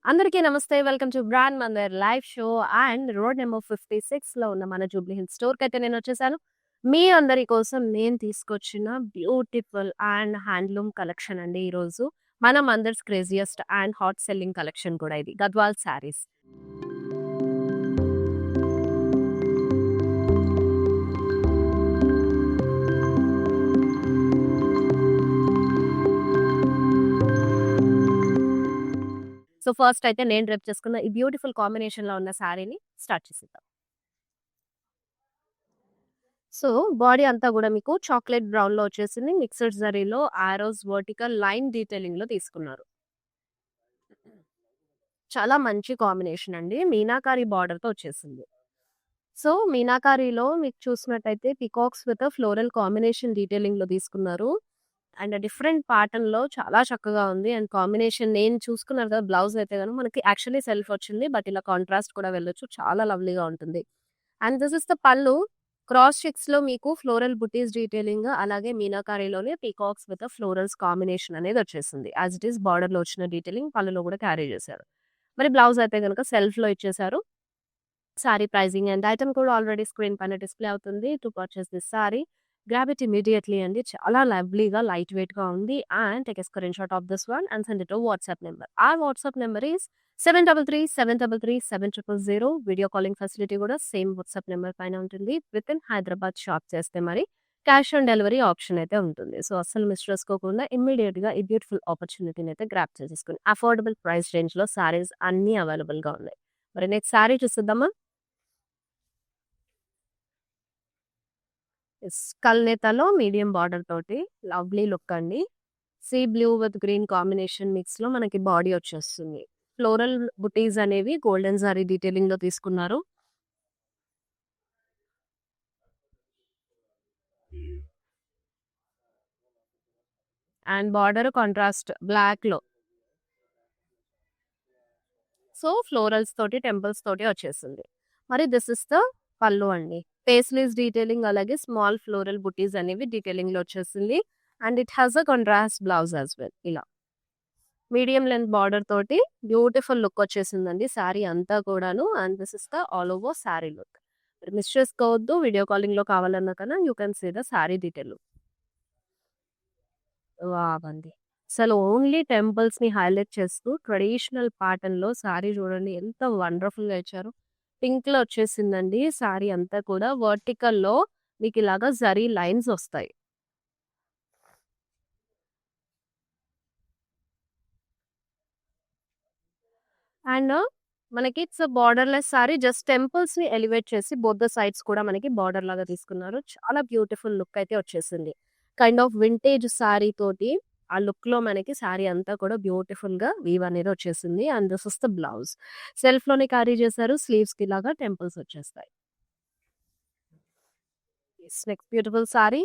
అందరికీ నమస్తే. Welcome to brand Mandir live show and road number 56లో ఉన్న మన జూబ్లీ హిల్స్ స్టోర్‌కైతే నేనొచ్చేసాను. మీ అందరి కోసం నేను తీసుకొచ్చిన బ్యూటిఫుల్ అండ్ హ్యాండ్లూమ్ కలెక్షన్ అండి ఈరోజు. మన Mandir's craziest and hot selling collection కూడా ఇది. గద్వాల్ శారీస్. సో, ఫస్ట్ అయితే నేను డ్రెప్ చేసుకున్న ఈ బ్యూటిఫుల్ కాంబినేషన్‌లో ఉన్న శారీని స్టార్ట్ చేసేద్దాం. సో, బాడీ అంతా గూడా మీకు చాక్లేట్ బ్రౌన్‌లో వచ్చేసింది. మిక్స్డ్ జరీలో ఆరోస్ వర్టికల్ లైన్ డీటెయిలింగ్‌లో తీసుకున్నారు. చాలా మంచి కాంబినేషన్ అండి. మీనాకారి బార్డర్‌తో వచ్చేసింది. సో, మీనాకారిలో మీకు చూసినట్టయితే పీకాక్స్ విత్ ఫ్లోరల్ కాంబినేషన్ డీటెయిలింగ్‌లో తీసుకున్నారు. అండ్ డిఫరెంట్ ప్యాటర్న్‌లో చాలా చక్కగా ఉంది. అండ్ కాంబినేషన్ నేను చూసుకున్నారు కదా! బ్లౌజ్ అయితే గనుక మనకి యాక్చువల్లీ సెల్ఫ్ వచ్చింది. బట్ ఇలా కాంట్రాస్ట్ కూడా వెళ్ళొచ్చు. చాలా లవ్లీగా ఉంటుంది. అండ్ దిస్ ఇస్ ద పల్లు. క్రాస్ చెక్స్‌లో మీకు ఫ్లోరల్ బుటీస్ డీటెయిలింగ్ అలాగే మీనాకారిలోనే పీకాక్స్ విత్ ఫ్లోరల్స్ కాంబినేషన్ అనేది వచ్చేసింది. యాస్ ఇట్ ఈస్ బార్డర్‌లో వచ్చిన డీటెయిలింగ్ పళ్ళులో కూడా క్యారీ చేశారు. మరి బ్లౌజ్ అయితే గనుక సెల్ఫ్‌లో ఇచ్చేశారు. సారీ ప్రైజింగ్ అండ్ ఐటెమ్ కూడా ఆల్రెడీ స్క్రీన్ పైన డిస్‌ప్లే అవుతుంది. To purchase this sorry grab it immediately అండి. చాలా లవ్లీగా లైట్ వెయిట్‌గా ఉంది. And take a screen shot of this one and send it to WhatsApp number. our WhatsApp number is 7337337000. Video calling facility కూడా same WhatsApp number పైన ఉంటుంది. Within Hyderabad shop చేస్తే మరి cash on delivery option అయితే ఉంటుంది. So, అస్సలు miss చేసుకోకుండా ఇమ్మీడియేట్‌గా ఈ బ్యూటిఫుల్ ఆపర్చునిటీని అయితే గ్రాబ్ చేసేసుకోండి. అఫోర్డబుల్ ప్రైస్ రేంజ్‌లో సారీస్ అన్నీ అవైలబుల్‌గా ఉన్నాయి. మరి నెక్స్ట్ సారీ చూసేద్దామా? యెస్. కల్నేతలో మీడియం బార్డర్ తోటి లవ్లీ లుక్ అండి. Sea blue with green combination మిక్స్‌లో మనకి బాడీ వచ్చేస్తుంది. ఫ్లోరల్ బుటీస్ అనేవి గోల్డెన్ జరీ డీటెయిలింగ్‌లో తీసుకున్నారు. అండ్ బార్డర్ కాంట్రాస్ట్ బ్లాక్‌లో. సో, ఫ్లోరల్స్ తోటి, టెంపుల్స్ తోటి వచ్చేసింది. మరి దిస్ ఇస్ ద పల్లు అండి. పేస్లీస్ డీటెయిలింగ్ అలాగే స్మాల్ ఫ్లోరల్ బుటీస్ అనేవి డీటెయిలింగ్‌లో వచ్చేసింది. And it has a contrast blouse as well ఇలా. మీడియం లెంత్ బార్డర్ తోటి బ్యూటిఫుల్ లుక్ వచ్చేసిందండి శారీ అంతా కూడాను. And this is the all over sari look. మీరు మిస్ చేసుకోవద్దు. వీడియో కాలింగ్‌లో కావాలన్నా కన్నా you can see the sari detail look. Wow అండి. అసలు ఓన్లీ టెంపుల్స్‌ని హైలైట్ చేస్తూ ట్రెడిషనల్ ప్యాటర్న్‌లో శారీ చూడండి ఎంత వండర్‌ఫుల్‌గా ఇచ్చారో. పింక్‌లో వచ్చేసిందండి శారీ అంతా కూడా. వర్టికల్‌లో మీకిలాగా జరీ లైన్స్ వస్తాయి. అండ్ మనకి ఇట్స్ బార్డర్‌లెస్ సారీ జస్ట్ టెంపుల్స్‌ని ఎలివేట్ చేసి బోత్ ద సైడ్స్ కూడా మనకి బార్డర్ లాగా తీసుకున్నారు. చాలా బ్యూటిఫుల్ లుక్ అయితే వచ్చేసింది. కైండ్ ఆఫ్ వింటేజ్ సారీ తోటి ఆ లుక్‌లో మనకి సారీ అంతా కూడా బ్యూటిఫుల్‌గా వీవ్ అనేది వచ్చేసింది. And this is the blouse. సెల్ఫ్‌లోనే క్యారీ చేశారు. స్లీవ్స్‌కి ఇలాగా టెంపుల్స్ వచ్చేస్తాయి. Yes. Next beautiful sari.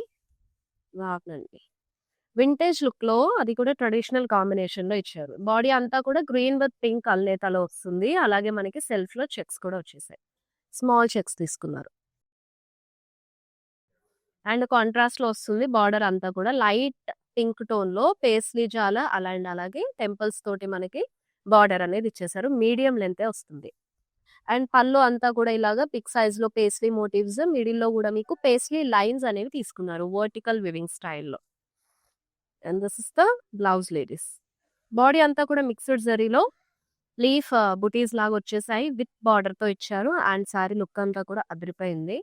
Wow! Vintage లుక్‌లో అది కూడా ట్రెడిషనల్ కాంబినేషన్‌లో ఇచ్చారు. బాడీ అంతా కూడా గ్రీన్ విత్ పింక్ అల్నేతలో వస్తుంది. అలాగే మనకి సెల్ఫ్‌లో చెక్స్ కూడా వచ్చేసాయి. స్మాల్ చెక్స్ తీసుకున్నారు. అండ్ కాంట్రాస్ట్‌లో వస్తుంది బార్డర్ అంతా కూడా లైట్ పింక్ టోన్‌లో పేస్లీ జాల అండ్ అలాగే టెంపుల్స్ తోటి మనకి బార్డర్ అనేది ఇచ్చేసారు. మీడియం లెంతే వస్తుంది. అండ్ పళ్ళు అంతా కూడా ఇలాగా బిగ్ సైజ్‌లో పేస్లీ మోటివ్స్ మిడిల్‌లో కూడా మీకు పేస్లీ లైన్స్ అనేవి తీసుకున్నారు. వర్టికల్ వివింగ్ స్టైల్‌లో. And this is the blouse ladies. Body అంతా కూడా మిక్స్డ్ జరీలో లీఫ్ బుటీస్ లాగా వచ్చేసాయి. విత్ బార్డర్‌తో ఇచ్చారు. అండ్ సారీ లుక్ అంతా కూడా అదిరిపోయింది.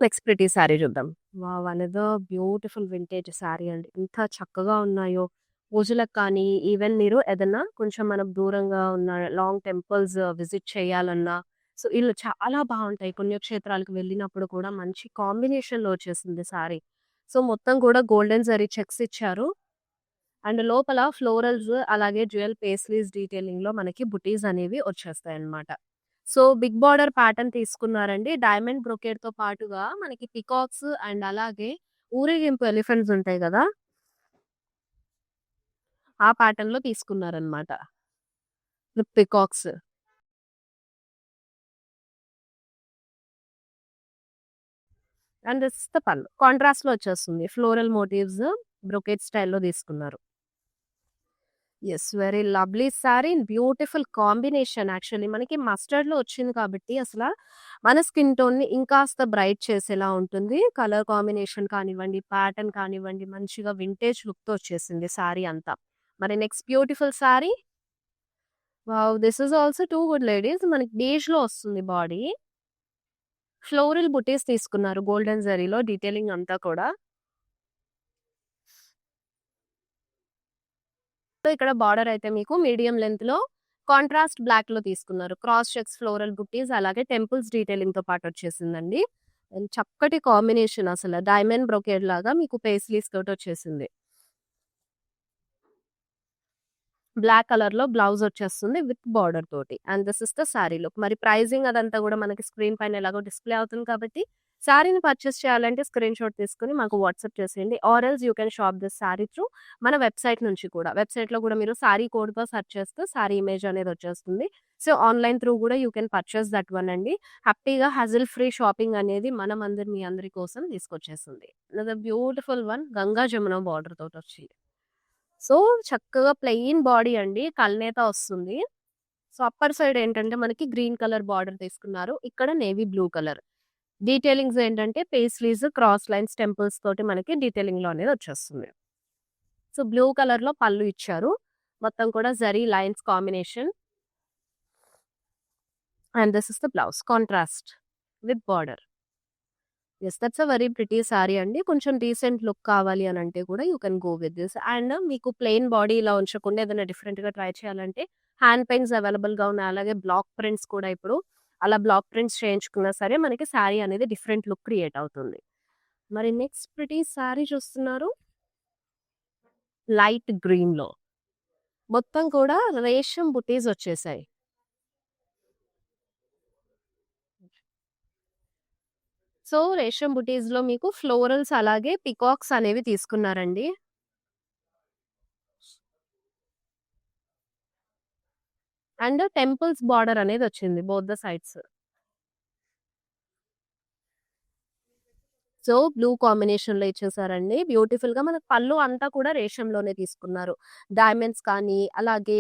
నెక్స్ట్ ప్రిటీ సారీ చూద్దాం. Wow! Another beautiful vintage sorry అండి. ఎంత చక్కగా ఉన్నాయో. పూజలకు కానీ, ఈవెన్ మీరు ఏదన్నా కొంచెం మనం దూరంగా ఉన్న లాంగ్ టెంపుల్స్ విజిట్ చేయాలన్నా, సో, ఈళ్ళు చాలా బావుంటాయి. పుణ్యక్షేత్రాలకు వెళ్ళినప్పుడు కూడా మంచి కాంబినేషన్‌లో వచ్చేసింది సారీ. సో, మొత్తం కూడా గోల్డెన్ జరీ చెక్స్ ఇచ్చారు. అండ్ లోపల ఫ్లోరల్స్ అలాగే డ్యూయల్ పేస్లీస్ డీటెయిలింగ్‌లో మనకి బుటీస్ అనేవి వచ్చేస్తాయన్నమాట. సో, బిగ్ బార్డర్ ప్యాటర్న్ తీసుకున్నారండి. డైమండ్ బ్రొకేడ్‌తో పాటుగా మనకి పీకాక్స్ అండ్ అలాగే ఊరేగింపు ఎలిఫెంట్స్ ఉంటాయి గదా! ఆ ప్యాటర్న్‌లో తీసుకున్నారన్నమాట. With peacocks. And this is the pallu. కాంట్రాస్ట్‌లో వచ్చేస్తుంది. ఫ్లోరల్ మోటివ్స్ బ్రొకేడ్ స్టైల్‌లో తీసుకున్నారు. Yes. Very lovely sari in beautiful combination actually. మనకి మస్టర్డ్‌లో వచ్చింది కాబట్టి మన స్కిన్ టోన్‌ని ఇంకాస్త బ్రైట్ చేసేలా ఉంటుంది. కలర్ కాంబినేషన్ కానివ్వండి, ప్యాటర్న్ కానివ్వండి, మంచిగా వింటేజ్ లుక్‌తో వచ్చేసింది సారీ అంతా. మరి next beautiful sari. Wow! This is also too good ladies. మనకి బేజ్‌లో వస్తుంది బాడీ. ఫ్లోరల్ బుటీస్ తీసుకున్నారు గోల్డెన్ జరీలో డీటెయిలింగ్ అంతా కూడా. సో, ఇక్కడ బార్డర్ అయితే మీకు మీడియం లెంగ్త్‌లో కాంట్రాస్ట్ బ్లాక్‌లో తీసుకున్నారు. క్రాస్ చెక్స్, ఫ్లోరల్ బుట్టీస్ అలాగే టెంపుల్స్ డీటెయిలింగ్‌తో పాటు వచ్చేసిందండి. అండ్ చక్కటి కాంబినేషన్ డైమండ్ బ్రొకేడ్ లాగా మీకు పేస్లీస్ తోటి వచ్చేసింది. బ్లాక్ కలర్‌లో బ్లౌజ్ వచ్చేస్తుంది విత్ బార్డర్ తోటి. And this is the sari look. మరి ప్రైజింగ్ అదంతా కూడా మనకి స్క్రీన్ పైన ఎలాగో డిస్‌ప్లే అవుతుంది కాబట్టి సారీని పర్చేస్ చేయాలంటే స్క్రీన్‌షాట్ తీసుకొని మాకు వాట్సాప్ చేసేయండి. Or else you can shop this sari through మన వెబ్‌సైట్ నుంచి కూడా. వెబ్‌సైట్‌లో కూడా మీరు సారీ కోడ్‌గా సెర్చ్ చేస్తే సారీ ఇమేజ్ అనేది వచ్చేస్తుంది. సో, ఆన్‌లైన్ త్రూ కూడా you can purchase that one అండి. హ్యాపీగా హజిల్ ఫ్రీ షాపింగ్ అనేది మీ అందరి కోసం తీసుకొచ్చేసింది. Another beautiful one Ganga Jamuna border తోటొచ్చి. సో, చక్కగా ప్లెయిన్ బాడీ అండి. కల్నేత వస్తుంది. సో, అప్పర్ సైడ్ ఏంటంటే మనకి గ్రీన్ కలర్ బార్డర్ తీసుకున్నారు. ఇక్కడ నేవీ బ్లూ కలర్. డీటెయిలింగ్స్ ఏంటంటే పేస్ట్రీస్, క్రాస్ లైన్స్, టెంపుల్స్ తోటి మనకి డీటెయిలింగ్‌లో అనేది వచ్చేస్తుంది. సో, బ్లూ కలర్‌లో పళ్ళు ఇచ్చారు. మొత్తం కూడా zari lines combination. And this is the blouse contrast with border. Yes. That's a very pretty sorry అండి. కొంచెం డీసెంట్ లుక్ కావాలి అనంటే కూడా you can go with this. And మీకు ప్లెయిన్ బాడీ ఇలా ఉంచకుండా ఏదైనా డిఫరెంట్‌గా ట్రై చేయాలంటే హ్యాండ్ పెయింట్స్ అవైలబుల్‌గా ఉన్నాయి. అలాగే బ్లాక్ ప్రింట్స్ కూడా ఇప్పుడు అలా బ్లాక్ ప్రింట్స్ చేయించుకున్నా సరే మనకి సారీ అనేది డిఫరెంట్ లుక్ క్రియేట్ అవుతుంది. మరి నెక్స్ట్ ప్రిటీ సారీ చూస్తున్నారు. లైట్ గ్రీన్‌లో. మొత్తం కూడా రేషం బుటీస్ వచ్చేసాయి. సో, రేషం బుటీస్‌లో మీకు ఫ్లోరల్స్ అలాగే పికాక్స్ అనేవి తీసుకున్నారండి. అండ్ టెంపుల్స్ బార్డర్ అనేది వచ్చింది both the sides. So, blue కాంబినేషన్‌లో ఇచ్చేసారండి. బ్యూటిఫుల్‌గా మనకు పళ్ళు అంతా కూడా రేషంలోనే తీసుకున్నారు. డైమండ్స్ కానీ, అలాగే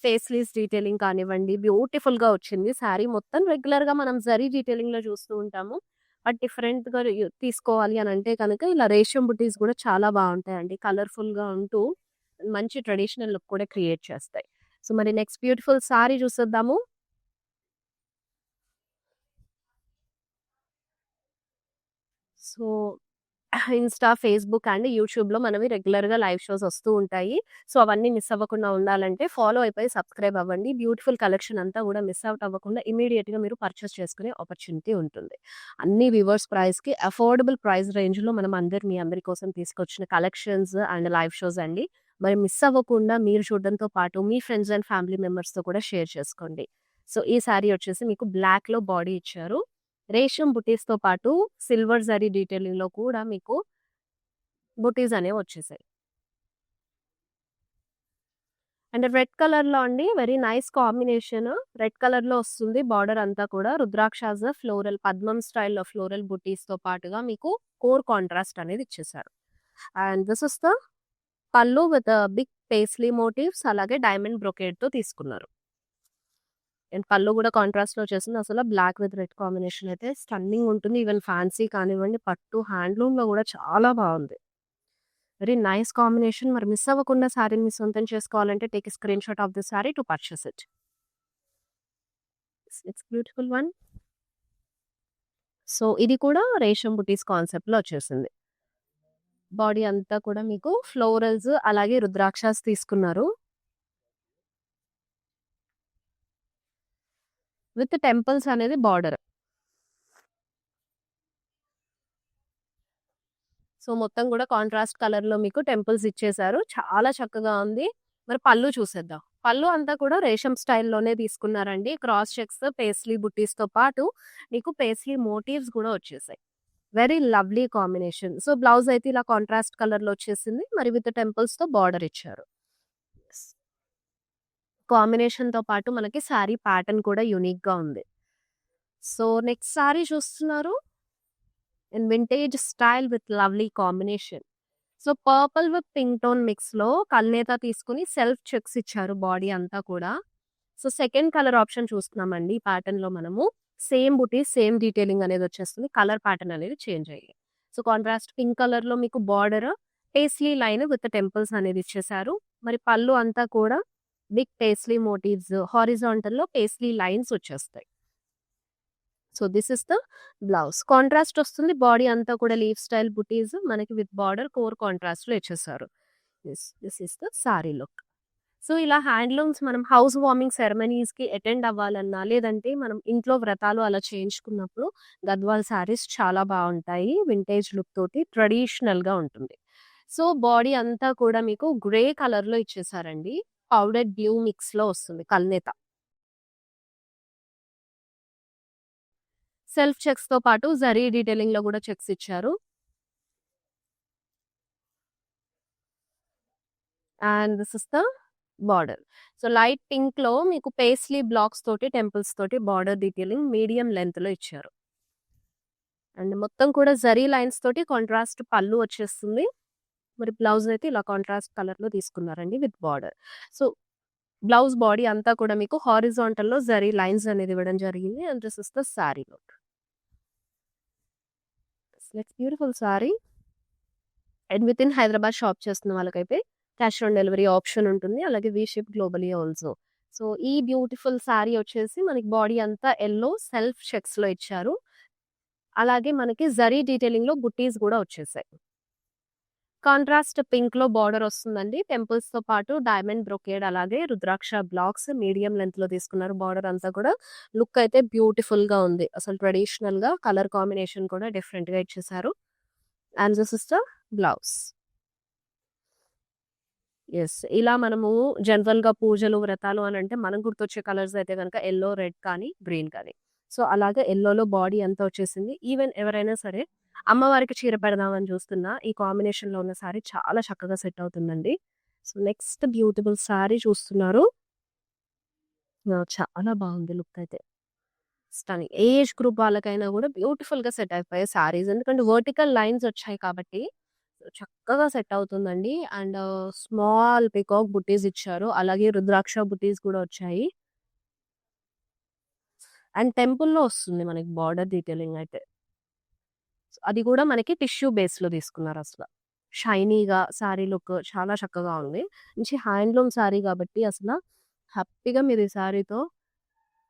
పేస్లీస్ డీటెయిలింగ్ కానివ్వండి, బ్యూటిఫుల్‌గా వచ్చింది. శారీ మొత్తం రెగ్యులర్‌గా మనం జరీ డీటెయిలింగ్‌లో చూస్తూ ఉంటాము. బట్ డిఫరెంట్‌గా తీసుకోవాలి అనంటే కనుక ఇలా రేషం బుటీస్ కూడా చాలా బావుంటాయండి. కలర్‌ఫుల్‌గా ఉంటూ మంచి ట్రెడిషనల్ లుక్ కూడా క్రియేట్ చేస్తాయి. సో, మరి నెక్స్ట్ బ్యూటిఫుల్ సారీ చూసేద్దాము. సో, ఇన్‌స్టా, ఫేస్‌బుక్ అండ్ యూట్యూబ్‌లో మనవి రెగ్యులర్‌గా లైవ్ షోస్ వస్తూ ఉంటాయి. సో, అవన్నీ మిస్ అవ్వకుండా ఉండాలంటే ఫాలో అయిపోయి సబ్స్క్రైబ్ అవ్వండి. బ్యూటిఫుల్ కలెక్షన్ అంతా కూడా మిస్ ఔట్ అవ్వకుండా ఇమ్మీడియేట్‌గా మీరు పర్చేస్ చేసుకునే ఆపర్చునిటీ ఉంటుంది. అన్ని వ్యూవర్స్ ప్రైస్‌కి అఫోర్డబుల్ ప్రైస్ రేంజ్‌లో మీ అందరి కోసం తీసుకొచ్చిన కలెక్షన్స్ అండ్ లైవ్ షోస్ అండి. మరి మిస్ అవ్వకుండా మీరు చూడడంతో పాటు మీ ఫ్రెండ్స్ అండ్ ఫ్యామిలీ మెంబర్స్‌తో కూడా షేర్ చేసుకోండి. సో, ఈ సారీ వచ్చేసి మీకు బ్లాక్‌లో బాడీ ఇచ్చారు. రేషం బుటీస్‌తో పాటు సిల్వర్ జరీ డీటెయిలింగ్‌లో కూడా మీకు బుటీస్ అనేవొచ్చేసాయి. అండ్ రెడ్ కలర్‌లో అండి వెరీ నైస్ కాంబినేషన్. రెడ్ కలర్‌లో వస్తుంది బార్డర్ అంతా కూడా రుద్రాక్షాస్ ఫ్లోరల్ పద్మం స్టైల్‌లో ఫ్లోరల్ బుటీస్‌తో పాటుగా మీకు కోర్ కాంట్రాస్ట్ అనేది ఇచ్చేసారు. అండ్ దిస్ ఇస్ ద పల్లు విత్ బిగ్ పేస్లీ మోటివ్స్ అలాగే డైమండ్ బ్రొకేడ్‌తో తీసుకున్నారు. అండ్ పళ్ళు కూడా కాంట్రాస్ట్‌లో వచ్చేసింది. బ్లాక్ విత్ రెడ్ కాంబినేషన్ అయితే స్టన్నింగ్ ఉంటుంది. ఈవెన్ ఫ్యాన్సీ కానివ్వండి, పట్టు హ్యాండ్లూమ్‌లో కూడా చాలా బావుంది. Very nice combination. మరి మిస్ అవ్వకుండా సారీని మీ సొంతం చేసుకోవాలంటే take a screen shot of the sorry to purchase it. It's beautiful one. So, ఇది కూడా రేషం బుటీస్ కాన్సెప్ట్‌లో వచ్చేసింది. బాడీ అంతా కూడా మీకు ఫ్లోరల్స్ అలాగే రుద్రాక్షాస్ తీసుకున్నారు. విత్ టెంపుల్స్ అనేది బార్డర్. సో, మొత్తం కూడా కాంట్రాస్ట్ కలర్‌లో మీకు టెంపుల్స్ ఇచ్చేసారు. చాలా చక్కగా ఉంది. మరి పళ్ళు చూసేద్దాం. పళ్ళు అంతా కూడా రేషం స్టైల్‌లోనే తీసుకున్నారండి. క్రాస్ చెక్స్, పేస్లీ బుట్టీస్‌తో పాటు మీకు పేస్లీ మోటివ్స్ కూడా వచ్చేసాయి. Very lovely combination. So, blouse అయితే ఇలా కాంట్రాస్ట్ కలర్‌లో వచ్చేసింది. మరి విత్ టెంపుల్స్‌తో బార్డర్ ఇచ్చారు. కాంబినేషన్‌తో పాటు మనకి శారీ ప్యాటర్న్ కూడా యూనిక్‌గా ఉంది. సో, నెక్స్ట్ శారీ చూస్తున్నారు. In vintage style with lovely combination. So, purple with pink tone మిక్స్‌లో కల్నేత తీసుకొని సెల్ఫ్ చెక్స్ ఇచ్చారు బాడీ అంతా కూడా. సో, సెకండ్ కలర్ ఆప్షన్ చూస్తున్నామండి ఈ ప్యాటర్న్‌లో మనము. సేమ్ బుటీస్, సేమ్ డీటెయిలింగ్ అనేదొచ్చేస్తుంది. కలర్ ప్యాటర్న్ అనేది చేంజ్ అయ్యి. సో, కాంట్రాస్ట్ పింక్ కలర్‌లో మీకు border, paisley line with temples అనేది ఇచ్చేశారు. మరి పళ్ళు అంతా కూడా బిగ్ పేస్లీ మోటివ్స్, హారిజాంటల్‌లో పేస్లీ లైన్స్ వచ్చేస్తాయి. So, this is the blouse. Contrast వస్తుంది. బాడీ అంతా కూడా లీఫ్ స్టైల్ బుటీస్ మనకి విత్ బార్డర్ కోర్ కాంట్రాస్ట్‌లో ఇచ్చేసారు. This is the sari look. So, ఇలా హ్యాండ్లూమ్స్ మనం హౌస్ వార్మింగ్ సెరమనీస్‌కి అటెండ్ అవ్వాలన్నా, లేదంటే మనం ఇంట్లో వ్రతాలు అలా చేయించుకున్నప్పుడు గద్వాల్ శారీస్ చాలా బావుంటాయి. వింటేజ్ లుక్ తోటి ట్రెడిషనల్‌గా ఉంటుంది. సో, బాడీ అంతా కూడా మీకు గ్రే కలర్‌లో ఇచ్చేసారండి. పౌడర్డ్ బ్లూ మిక్స్‌లో వస్తుంది కల్నేత. సెల్ఫ్ చెక్స్‌తో పాటు జరీ డీటెయిలింగ్‌లో గూడా చెక్స్ ఇచ్చారు. And this is the border. So, light పింక్‌లో మీకు పేస్లీ బ్లాక్స్ తోటి, టెంపుల్స్ తోటి బార్డర్ డీటెయిలింగ్ మీడియం లెంగ్త్‌లో ఇచ్చారు. అండ్ మొత్తం కూడా జరీ లైన్స్ తోటి కాంట్రాస్ట్ పళ్ళు వచ్చేస్తుంది. మరి బ్లౌజ్ అయితే ఇలా కాంట్రాస్ట్ కలర్‌లో తీసుకున్నారండి with border. So, blouse body అంతా కూడా మీకు హారిజాంటల్‌లో జరీ లైన్స్ అనేది ఇవ్వడం జరిగింది. And this is the sari look. It's beautiful sorry. And within Hyderabad shop చేస్తున్న వాళ్ళకైతే క్యాష్ ఆన్ డెలివరీ ఆప్షన్ ఉంటుంది. అలాగే వి షిప్ గ్లోబలీ ఆల్సో. సో, ఈ బ్యూటిఫుల్ సారీ వచ్చేసి మనకి బాడీ అంతా యెల్లో సెల్ఫ్ చెక్స్‌లో ఇచ్చారు. అలాగే మనకి జరీ డీటెయిలింగ్‌లో బుట్టీస్ గూడా వచ్చేసాయి. కాంట్రాస్ట్ పింక్‌లో బార్డర్ వస్తుందండి. టెంపుల్స్‌తో పాటు డైమండ్ బ్రొకేడ్ అలాగే రుద్రాక్ష బ్లాక్స్ మీడియం లెంగ్త్‌లో తీసుకున్నారు. బార్డర్ అంతా కూడా లుక్ అయితే బ్యూటిఫుల్‌గా ఉంది. అసలు ట్రెడిషనల్‌గా కలర్ కాంబినేషన్ కూడా డిఫరెంట్‌గా ఇచ్చేసారు. And this is the blouse. Yes. ఇలా మనము జనరల్‌గా పూజలు, వ్రతాలు అనంటే మనకు గుర్తొచ్చే కలర్స్ అయితే గనక యెల్లో, రెడ్ కానీ, గ్రీన్ కానీ. సో, అలాగే యెల్లోలో బాడీ అంతా వచ్చేసింది. ఈవెన్ ఎవరైనా సరే అమ్మవారికి చీర పెడదామని చూస్తున్నా ఈ కాంబినేషన్‌లో ఉన్న సారీ చాలా చక్కగా సెట్ అవుతుందండి. సో, నెక్స్ట్ బ్యూటిఫుల్ సారీ చూస్తున్నారు. చాలా బాగుంది లుక్ అయితే. స్టన్నింగ్. ఏజ్ గ్రూప్ వాళ్ళకైనా గూడా బ్యూటిఫుల్‌గా సెట్ అయిపోయే సారీస్. ఎందుకంటే వర్టికల్ లైన్స్ వచ్చాయి కాబట్టి చక్కగా సెట్ అవుతుందండి. అండ్ స్మాల్ పీకాక్ బుట్టీస్ ఇచ్చారు. అలాగే రుద్రాక్ష బుట్టీస్ కూడా వచ్చాయి. అండ్ టెంపుల్‌లో వస్తుంది మనకి బార్డర్ డీటెయిలింగ్ అయితే. అది కూడా మనకి టిష్యూ బేస్‌లో తీసుకున్నారసల. షైనీగా సారీ లుక్ చాలా చక్కగా ఉంది. మంచి హ్యాండ్లూమ్ సారీ కాబట్టి అసల హ్యాపీగా మీరు ఈ సారీతో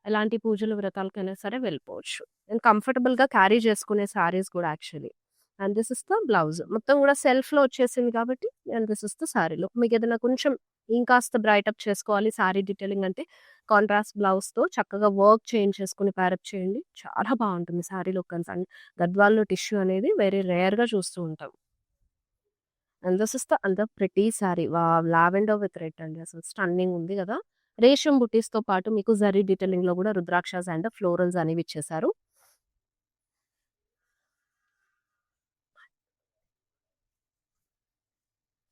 ఎలాంటి పూజలు, వ్రతాలకైనా సరే వెళ్ళిపోవచ్చు. అండ్ కంఫర్టబుల్‌గా క్యారీ చేసుకునే సారీస్ కూడా actually. And this is the blouse. మొత్తం కూడా సెల్ఫ్‌లో వచ్చేసింది కాబట్టి and this is the sari look. మీకేదైనా కొంచెం ఇంకాస్త బ్రైట్ అప్ చేసుకోవాలి సారీ డీటెయిలింగ్ అంటే కాంట్రాస్ట్ బ్లౌజ్‌తో చక్కగా వర్క్ చేయించేసుకొని ప్యారప్ చేయండి. చాలా బావుంటుంది సారీ లుక్ అండ్ గద్వాల్‌లో టిష్యూ అనేది వెరీ రేర్‌గా చూస్తూ ఉంటాం. And this is the another pretty sorry. Wow! Lavender with red అండి. అసలు స్టన్నింగ్ ఉంది గదా! రేషం బుటీస్‌తో పాటు మీకు జరీ డీటెయిలింగ్‌లో గూడా రుద్రాక్షస్ అండ్ ఫ్లోరల్స్ అనేవి ఇచ్చేసారు.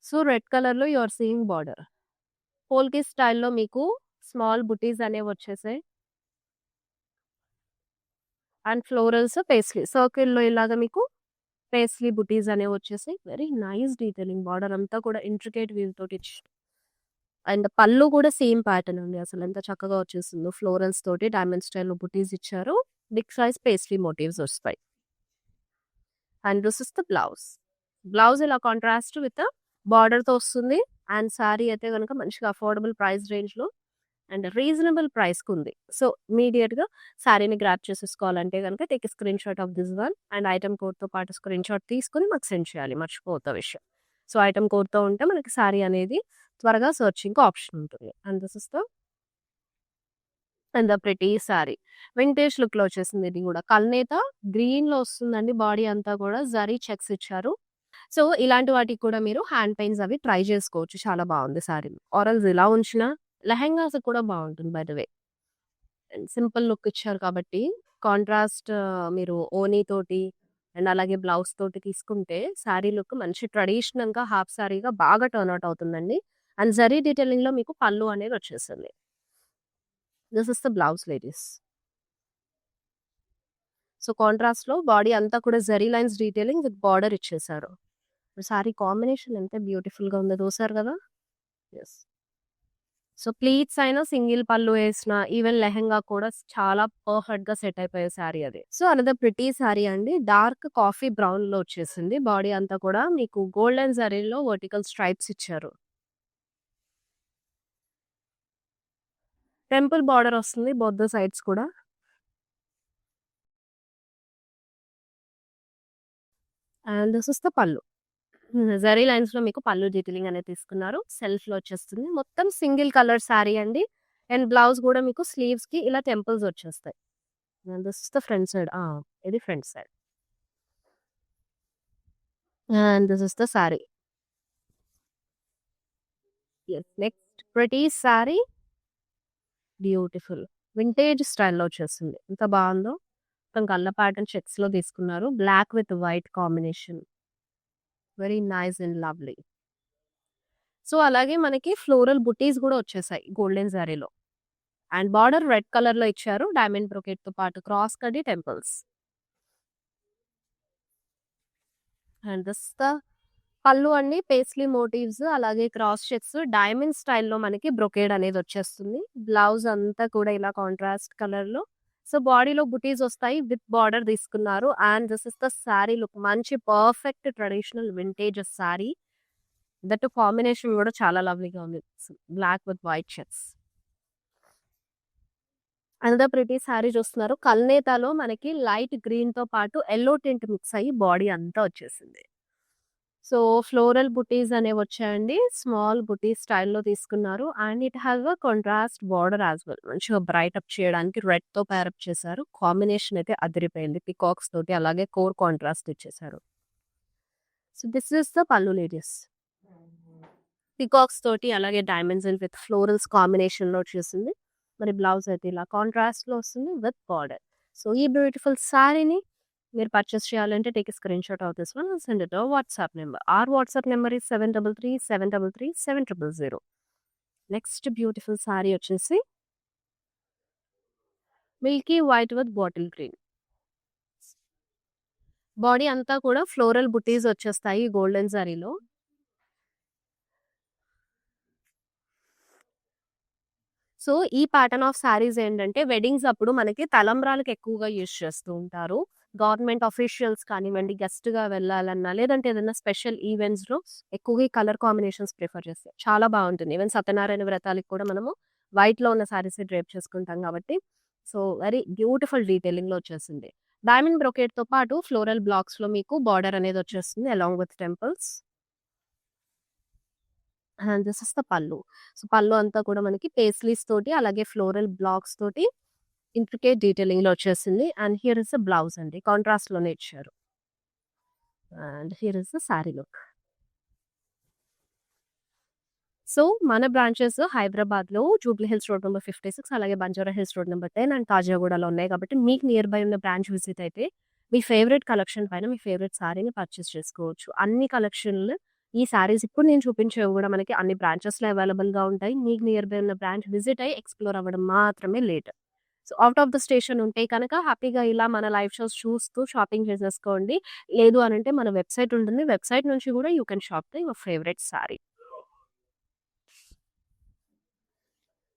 సో, రెడ్ కలర్‌లో యూ ఆర్ సీయింగ్ బార్డర్. పోల్కి స్టైల్‌లో మీకు small buttis అనేవొచ్చేసాయి. And florals paisley. సర్కిల్‌లో ఇలాగ మీకు పేస్లీ బుటీస్ అనేవొచ్చేసాయి. వెరీ నైస్ డీటెయిలింగ్ బార్డర్ అంతా కూడా ఇంట్రికేట్ వీవ్ తోటి అండ్ పళ్ళు కూడా సేమ్ ప్యాటర్న్ అండి. అసలెంత చక్కగా వచ్చేసిందో ఫ్లోరల్స్ తోటి డైమండ్ స్టైల్‌లో బుటీస్ ఇచ్చారు. బిగ్ సైజ్ పేస్ట్రీ మోటివ్స్ వస్తాయి. And this is the blouse. Blouse ఇలా కాంట్రాస్ట్ విత్ బార్డర్‌తో వస్తుంది. అండ్ సారీ అయితే గనుక మంచిగా అఫోర్డబుల్ ప్రైస్ రేంజ్‌లో అండ్ రీజనబుల్ ప్రైస్‌కుంది. సో, ఇమ్మీడియేట్‌గా సారీని గ్రాబ్ చేసేసుకోవాలంటే గనుక take a screen shot of this one and item కోడ్‌తో పాటు స్క్రీన్ షాట్ తీసుకొని మాకు సెండ్ చేయాలి. మర్చిపోవద్దు ఆ విషయం. సో, ఐటెమ్ కోడ్‌తో ఉంటే మనకి సారీ అనేది త్వరగా సెర్చింగ్‌కి ఆప్షన్ ఉంటుంది. And this is the pretty sorry. Vintage లుక్‌లో వచ్చేసింది ఇది గూడా. కల్నేత గ్రీన్‌లో వస్తుందండి బాడీ అంతా గూడా జరీ చెక్స్ ఇచ్చారు. సో, ఇలాంటి వాటికి కూడా మీరు హ్యాండ్ పెయింట్స్ అవి ట్రై చేసుకోవచ్చు. చాలా బావుంది సారీ. ఆరెల్స్ ఇలా ఉంచినా లెహెంగాస్‌కి కూడా బావుంటుంది by the way. Simple look ఇచ్చారు కాబట్టి కాంట్రాస్ట్ మీరు ఓనీ తోటి అండ్ అలాగే బ్లౌజ్ తోటి తీసుకుంటే సారీ లుక్ మంచి ట్రెడిషనల్‌గా హాఫ్ సారీగా బాగా టర్న్ ఔట్ అవుతుందండి. అండ్ జరీ డీటెయిలింగ్‌లో మీకు పళ్ళు అనేది వచ్చేసింది. This is the blouse ladies. So, కాంట్రాస్ట్‌లో బాడీ అంతా కూడా zari lines detailing with border ఇచ్చేసారు. సారీ కాంబినేషన్ ఎంత బ్యూటిఫుల్‌గా ఉందో చూసారు గదా! యెస్. సో, ప్లీట్స్ అయినా సింగిల్ పళ్ళు ఏసిన, ఈవెన్ లెహెంగా కూడా చాలా పర్ఫెక్ట్‌గా సెట్ అయిపోయే శారీ అది. సో, అనదర్ ప్రిటీ శారీ అండి. డార్క్ కాఫీ బ్రౌన్‌లో వచ్చేసింది. బాడీ అంతా కూడా మీకు గోల్డెన్ జరీలో వర్టికల్ స్ట్రైప్స్ ఇచ్చారు. టెంపుల్ బార్డర్ వస్తుంది బోత్ ద సైడ్స్ కూడా. అండ్ దిస్ ఇస్ ద పల్లు. జరీ లైన్స్‌లో మీకు పల్లు డీటెయిలింగ్ అనేది తీసుకున్నారు. సెల్ఫ్‌లో వచ్చేస్తుంది. మొత్తం సింగిల్ కలర్ శారీ అండి. అండ్ బ్లౌజ్ గూడా మీకు స్లీవ్స్‌కి ఇలా టెంపుల్స్ వచ్చేస్తాయి. And this is the front side. ఇది front side. And this is the sari. Yes. Next pretty sari. Beautiful. Vintage స్టైల్‌లో వచ్చేసింది. ఎంత బావుందో. మొత్తం కళ్ళ ప్యాటర్న్ చెక్స్‌లో తీసుకున్నారు. Black with white combination. Very nice and lovely. So, అలాగే మనకి ఫ్లోరల్ బుటీస్ గూడా వచ్చేసాయి గోల్డెన్ జరీలో. అండ్ బార్డర్ రెడ్ కలర్‌లో ఇచ్చారు. డైమండ్ బ్రొకెట్‌తో పాటు క్రాస్ కడ్డీ టెంపుల్స్. అండ్ దిస్ ద పళ్ళు అండి పేస్లీ మోటివ్స్ అలాగే క్రాస్ చెక్స్ డైమండ్ స్టైల్‌లో మనకి బ్రొకేడ్ అనేది వచ్చేస్తుంది. బ్లౌజ్ అంతా కూడా ఇలా కాంట్రాస్ట్ కలర్‌లో. సో, బాడీలో బుటీస్ వస్తాయి. విత్ బార్డర్ తీసుకున్నారు. And this is the sari look. మంచి perfect traditional vintage sari. That combination గూడా చాలా లవ్లీగా ఉంది. Black with white checks. Another pretty sari చూస్తున్నారు. కల్నేతలో మనకి లైట్ గ్రీన్‌తో పాటు యెల్లో టింట్ మిక్స్ అయ్యి బాడీ అంతా వచ్చేసింది. సో, ఫ్లోరల్ బుటీస్ అనేవొచ్చాయండి. స్మాల్ బుటీ స్టైల్‌లో తీసుకున్నారు. And it has a contrast border as well. మంచిగా బ్రైట్ అప్ చేయడానికి రెడ్‌తో పేర్ అప్ చేశారు. కాంబినేషన్ అయితే అదిరిపోయింది. పీకాక్స్ తోటి అలాగే కోర్ కాంట్రాస్ట్ ఇచ్చేశారు. సో, దిస్ ఈస్ ద పల్లు లేడీస్. పీకాక్స్ తోటి అలాగే డైమండ్స్ అండ్ విత్ ఫ్లోరల్స్ కాంబినేషన్‌లో వచ్చేసింది. మరి బ్లౌజ్ అయితే ఇలా కాంట్రాస్ట్‌లో వస్తుంది విత్ బార్డర్. సో, ఈ బ్యూటిఫుల్ శారీని మీరు పర్చేస్ చేయాలంటే take a screenshot of this one and send it our WhatsApp number. Our WhatsApp number is 7337337000. Next beautiful sari వచ్చేసి milky white with bottle green. Body అంతా కూడా ఫ్లోరల్ బుటీస్ వచ్చేస్తాయి గోల్డెన్ జరీలో. So, ఈ ప్యాటర్న్ ఆఫ్ శారీస్ ఏంటంటే వెడ్డింగ్స్ అప్పుడు మనకి తలంబ్రాలకు ఎక్కువగా యూజ్ చేస్తూ ఉంటారు. గవర్నమెంట్ అఫీషియల్స్ కానివ్వండి, గెస్ట్‌గా వెళ్ళాలన్నా, లేదంటే ఏదైనా స్పెషల్ ఈవెంట్స్‌లో ఎక్కువగా ఈ కలర్ కాంబినేషన్స్ ప్రిఫర్ చేస్తారు. చాలా బావుంటుంది. ఈవెన్ సత్యనారాయణ వ్రతాలకి కూడా మనము వైట్‌లో ఉన్న శారీసే డ్రేప్ చేసుకుంటాం కాబట్టి, సో, వెరీ బ్యూటిఫుల్ డీటెయిలింగ్‌లో వచ్చేసింది. డైమండ్ బ్రొకేట్‌తో పాటు ఫ్లోరల్ బ్లాక్స్‌లో మీకు బార్డర్ అనేది వచ్చేస్తుంది along with temples. And this is the pallu. So, pallu అంతా కూడా మనకి పేస్లీస్ తోటి అలాగే ఫ్లోరల్ బ్లాక్స్ తోటి ఇంట్రికేట్ డీటెయిలింగ్‌లో వచ్చేసింది. And here is the blouse అండి. కాంట్రాస్ట్‌లోనే ఇచ్చారు. And here is the sari look. So, మన బ్రాంచెస్ హైదరాబాద్‌లో జూబ్లీ హిల్స్ రోడ్ నంబర్ 56 అలాగే Banjara Hills road number 10 and కాజాగూడలో ఉన్నాయి కాబట్టి మీకు నియర్ బై ఉన్న బ్రాంచ్ విజిట్ అయితే మీ ఫేవరెట్ కలెక్షన్ పైన మీ ఫేవరెట్ సారీని పర్చేస్ చేసుకోవచ్చు. అన్ని కలెక్షన్‌లు ఈ సారీస్ ఇప్పుడు నేను చూపించేవి కూడా మనకి అన్ని బ్రాంచెస్‌లో అవైలబుల్‌గా ఉంటాయి. మీకు నియర్ బై ఉన్న బ్రాంచ్ విజిట్ అయ్యి ఎక్స్‌ప్లోర్ అవ్వడం మాత్రమే late. So, out of the station ఉంటే కనుక హ్యాపీగా ఇలా మన లైవ్ షోస్ చూస్తూ షాపింగ్ చేసేసుకోండి. లేదు అనంటే మన వెబ్‌సైట్ ఉంటుంది. వెబ్‌సైట్ నుంచి కూడా you can shop the your favourite sorry.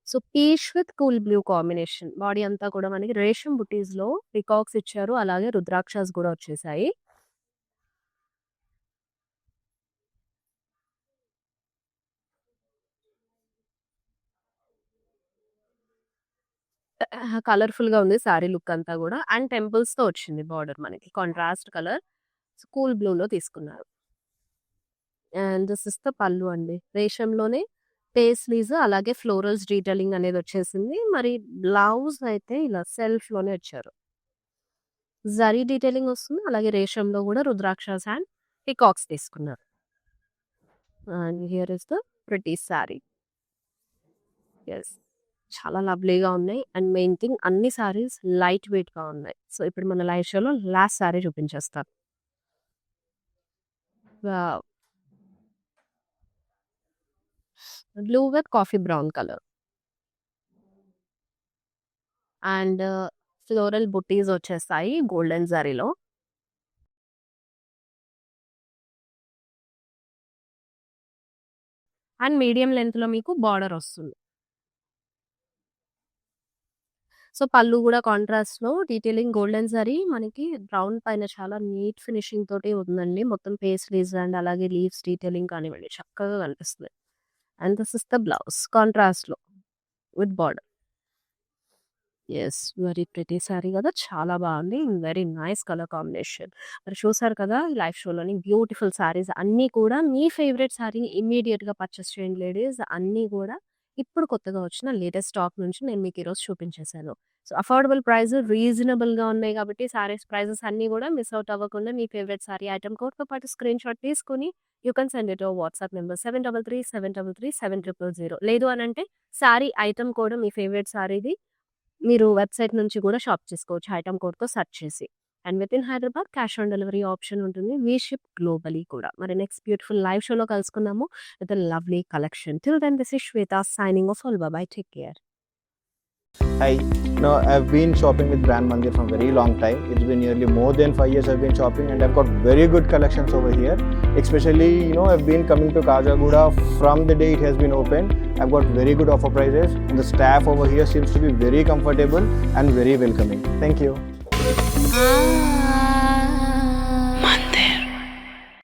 So, peach with cool blue combination. Body అంతా కూడా మనకి రేషం బుటీస్‌లో పీకాక్స్ ఇచ్చారు. అలాగే రుద్రాక్షస్ గూడా వచ్చేసాయి. కలర్‌ఫుల్‌గా ఉంది సారీ లుక్ అంతా గూడా. అండ్ టెంపుల్స్‌తో వచ్చింది బార్డర్ మనకి. Contrast colour. కూల్ బ్లూలో తీసుకున్నారు. And this is the pallu అండి. రేషంలోనే పేస్లీస్ అలాగే ఫ్లోరల్స్ డీటెయిలింగ్ అనేది వచ్చేసింది. మరి బ్లౌజ్ అయితే ఇలా సెల్ఫ్‌లోనే ఇచ్చారు. జరీ డీటెయిలింగ్ వస్తుంది. అలాగే రేషంలో గూడా రుద్రాక్షస్ అండ్ పీకాక్స్ తీసుకున్నారు. And here is the pretty sorry. Yes. చాలా లవ్లీగా ఉన్నాయి. అండ్ మెయిన్ థింగ్ అన్ని సారీస్ లైట్ వెయిట్‌గా ఉన్నాయి. సో, ఇప్పుడు మన లైవ్ షోలో లాస్ట్ సారీ చూపించేస్తాను. Wow! Blue with coffee brown colour. And floral buttis వచ్చేస్తాయి గోల్డెన్ జరీలో. అండ్ మీడియం లెంత్‌లో మీకు బార్డర్ వస్తుంది. సో, పళ్ళు గూడా కాంట్రాస్ట్‌లో డీటెయిలింగ్ గోల్డెన్ జరీ మనకి బ్రౌన్ పైన చాలా నీట్ ఫినిషింగ్ తోటి ఉందండి. మొత్తం పేస్ట్రీస్ అండ్ అలాగే లీవ్స్ డీటెయిలింగ్ కానివ్వండి చక్కగా కనిపిస్తుంది. And this is the blouse కాంట్రాస్ట్‌లో with border. Yes. Very pretty sari గదా! చాలా బావుంది. Very nice colour combination. మరి చూసారు కదా! ఈ లైవ్ షోలోని బ్యూటిఫుల్ సారీస్ అన్నీ కూడా మీ ఫేవరెట్ సారీని ఇమ్మీడియేట్‌గా పర్చేస్ చేయండి లేడీస్. అన్నీ గూడా ఇప్పుడు కొత్తగా వచ్చిన లేటెస్ట్ స్టాక్ నుంచి నేను మీకు ఈరోజు చూపించేసాను. సో, అఫోర్డబుల్ ప్రైస్ రీజనబుల్‌గా ఉన్నాయి కాబట్టి సారీస్ ప్రైజెస్ అన్నీ గూడా మిస్ ఔట్ అవ్వకుండా మీ ఫేవరెట్ సారీ ఐటెమ్ కోడ్‌తో పాటు స్క్రీన్‌షాట్ తీసుకొని you can send it over WhatsApp number 7337337000 లేదు అనంటే సారీ ఐటెమ్ కోడ్ మీ ఫేవరెట్ సారీది మీరు వెబ్‌సైట్ నుంచి గూడా షాప్ చేసుకోవచ్చు ఐటెమ్ కోడ్‌తో సెర్చ్ చేసి. And within Hyderabad cash on delivery option ఉంటుంది. వి షిప్ గ్లోబలీ కూడా. మరి నెక్స్ట్ బ్యూటిఫుల్ లైవ్ షోలో కలుసుకుందాము with a lovely collection. Till then this is Shweta signing off. All bye. Take care. Hi, I've been shopping with Brand Mandir from a very long time. It's been nearly more than 5 years I've been shopping, and I've got very good collections over here. Especially, I've been coming to Kajagoda from the day it has been opened. I've got very good offer prices, and the staff over here seems to be very comfortable and very welcoming. Thank you.